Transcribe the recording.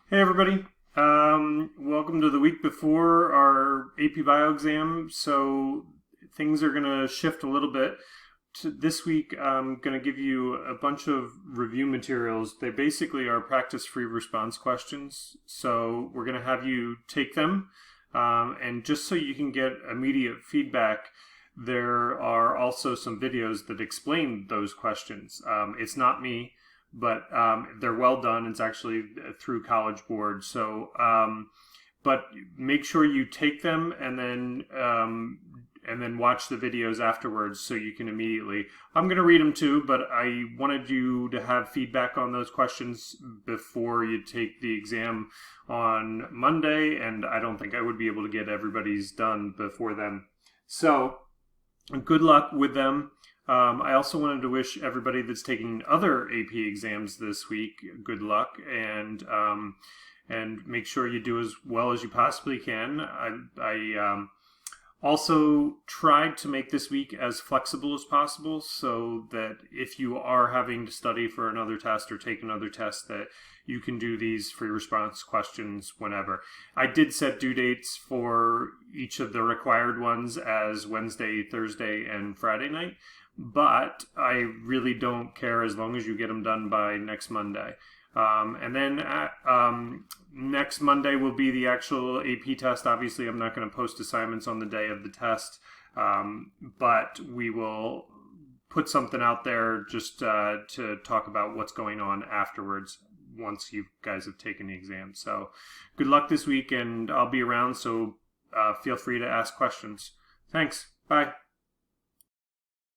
Hey everybody, welcome to the week before our AP Bio exam. So things are going to shift a little bit. This week I'm going to give you a bunch of review materials. They basically are practice-free response questions. So we're going to have you take them. And just so you can get immediate feedback, there are also some videos that explain those questions. It's not me, but they're well done. It's actually through College Board. So, but make sure you take them and then watch the videos afterwards so you can immediately. I'm going to read them too, but I wanted you to have feedback on those questions before you take the exam on Monday, and I don't think I would be able to get everybody's done before then. So, good luck with them. I also wanted to wish everybody that's taking other AP exams this week good luck, and make sure you do as well as you possibly can. I also tried to make this week as flexible as possible so that if you are having to study for another test or take another test, that you can do these free response questions whenever. I did set due dates for each of the required ones as Wednesday, Thursday, and Friday night, but I really don't care as long as you get them done by next Monday. And then next Monday will be the actual AP test. Obviously, I'm not going to post assignments on the day of the test, but we will put something out there just to talk about what's going on afterwards once you guys have taken the exam. So good luck this week, and I'll be around, so feel free to ask questions. Thanks. Bye.